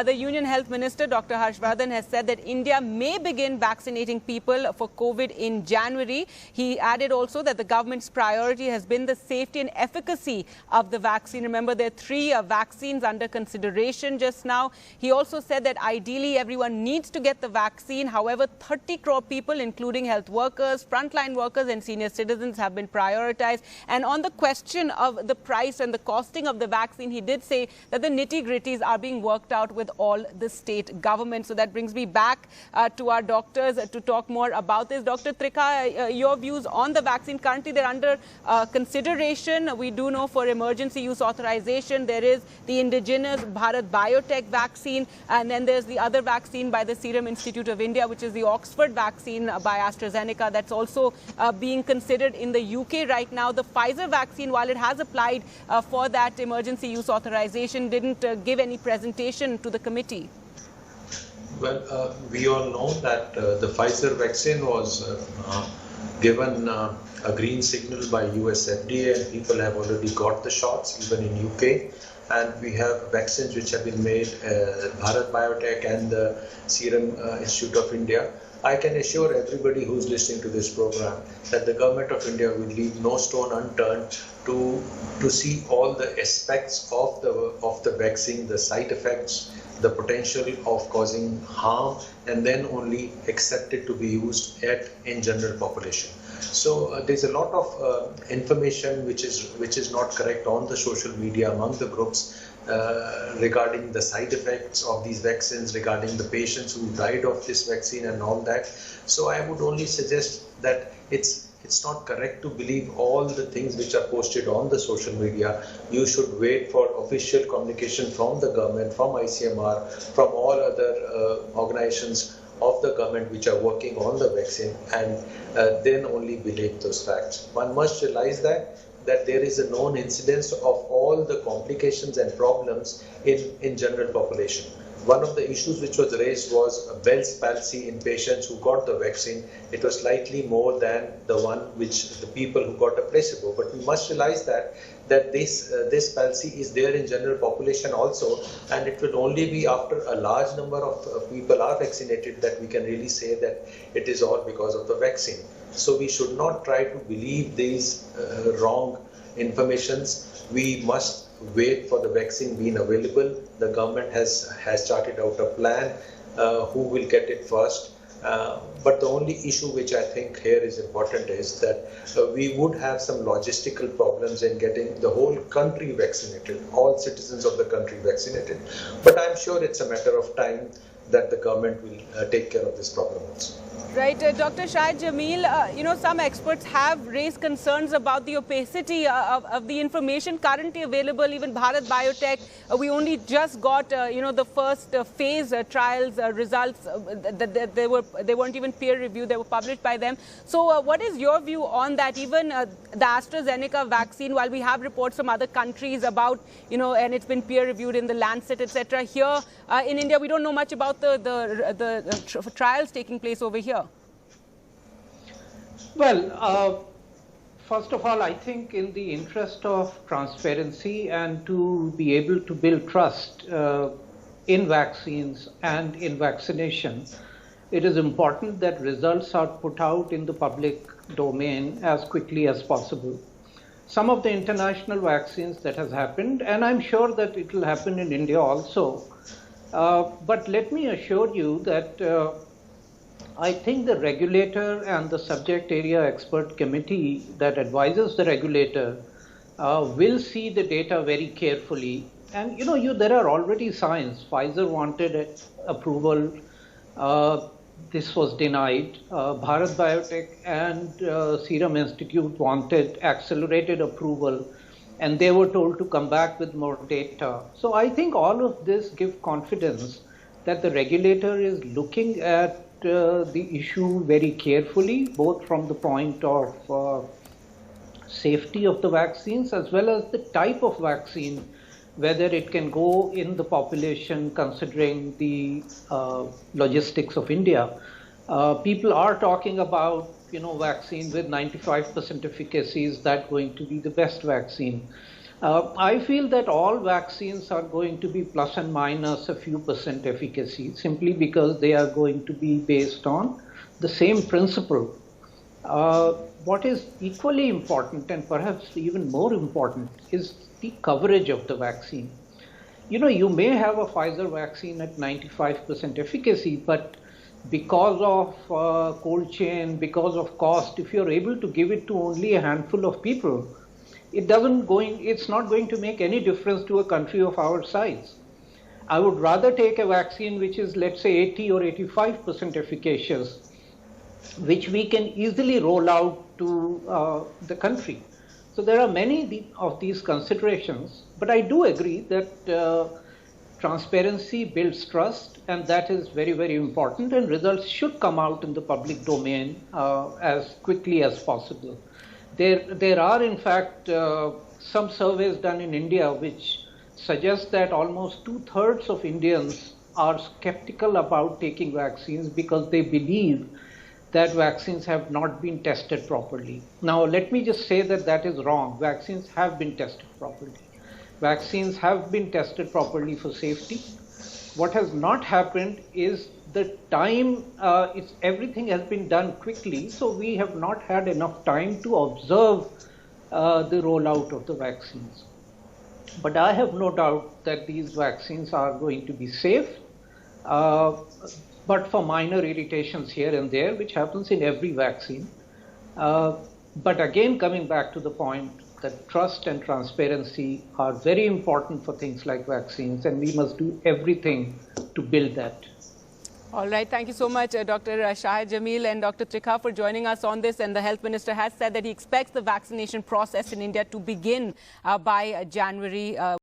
the Union Health Minister, Dr. Harshvardhan, has said that India may begin vaccinating people for COVID in January. He added also that the government's priority has been the safety and efficacy of the vaccine. Remember, there are 3 vaccines under consideration just now. He also said that ideally everyone needs to get the vaccine. However, 30 crore people, including health workers, frontline workers and senior citizens, have been prioritized. And on the question of the price and the costing of the vaccine, he did say that the nitty-gritties are being worked out with all the state governments. So that brings me back to our doctors to talk more about this. Dr. Trikha, your views on the vaccine. Currently, they're under consideration. We do know for emergency use authorization, there is the indigenous Bharat Biotech vaccine, and then there's the other vaccine by the Serum Institute of India, which is the Oxford vaccine by AstraZeneca. That's also being considered in the UK right now. The Pfizer vaccine, while it has applied for that emergency use authorization, didn't give any presentation to the committee. Well, we all know that the Pfizer vaccine was given a green signal by US FDA, and people have already got the shots, even in UK. And we have vaccines which have been made, Bharat Biotech and the Serum Institute of India. I can assure everybody who's listening to this program that the government of India will leave no stone unturned to see all the aspects of the vaccine, the side effects, the potential of causing harm, and then only accept it to be used in general population. So there's a lot of information which is not correct on the social media among the groups regarding the side effects of these vaccines, regarding the patients who died of this vaccine and all that. So I would only suggest that it's not correct to believe all the things which are posted on the social media. You should wait for official communication from the government, from ICMR, from all other organizations of the government which are working on the vaccine, and then only believe those facts. One must realize that there is a known incidence of all the complications and problems in general population. One of the issues which was raised was Bell's palsy in patients who got the vaccine. It was slightly more than the one which the people who got a placebo. But we must realize that this palsy is there in general population also, and it will only be after a large number of people are vaccinated that we can really say that it is all because of the vaccine. So we should not try to believe these wrong informations. We must wait for the vaccine being available. The government has started out a plan who will get it first. But the only issue which I think here is important is that we would have some logistical problems in getting the whole country vaccinated, all citizens of the country vaccinated. But I'm sure it's a matter of time that the government will take care of this problem also. Right, Dr. Shahid Jamil, some experts have raised concerns about the opacity of the information currently available. Even Bharat Biotech, we only just got, the first phase trials results. They weren't even peer reviewed. They were published by them. So what is your view on that? Even the AstraZeneca vaccine, while we have reports from other countries about, and it's been peer reviewed in the Lancet, etc. Here in India, we don't know much about the trials taking place over here. Well, first of all, I think in the interest of transparency and to be able to build trust in vaccines and in vaccination, it is important that results are put out in the public domain as quickly as possible. Some of the international vaccines that has happened, and I'm sure that it will happen in India also, but let me assure you that I think the regulator and the subject area expert committee that advises the regulator will see the data very carefully. And there are already signs. Pfizer wanted approval. This was denied. Bharat Biotech and Serum Institute wanted accelerated approval, and they were told to come back with more data. So I think all of this gives confidence that the regulator is looking at the issue very carefully, both from the point of safety of the vaccines as well as the type of vaccine, whether it can go in the population considering the logistics of India. People are talking about vaccine with 95% efficacy, is that going to be the best vaccine? I feel that all vaccines are going to be plus and minus a few percent efficacy, simply because they are going to be based on the same principle. What is equally important, and perhaps even more important, is the coverage of the vaccine. You may have a Pfizer vaccine at 95% efficacy, but because of cold chain, because of cost, if you're able to give it to only a handful of people, it's not going to make any difference to a country of our size. I would rather take a vaccine which is, let's say, 80 or 85% efficacious, which we can easily roll out to the country. So there are many of these considerations, but I do agree that transparency builds trust, and that is very, very important, and results should come out in the public domain as quickly as possible. There are, in fact, some surveys done in India which suggest that almost 2/3 of Indians are skeptical about taking vaccines because they believe that vaccines have not been tested properly. Now, let me just say that that is wrong. Vaccines have been tested properly. Vaccines have been tested properly for safety. What has not happened is the time, everything has been done quickly, so we have not had enough time to observe the rollout of the vaccines. But I have no doubt that these vaccines are going to be safe, but for minor irritations here and there, which happens in every vaccine. But again, coming back to the point that trust and transparency are very important for things like vaccines, and we must do everything to build that. All right. Thank you so much, Dr. Shahid Jamil and Dr. Trikha, for joining us on this. And the Health Minister has said that he expects the vaccination process in India to begin by January.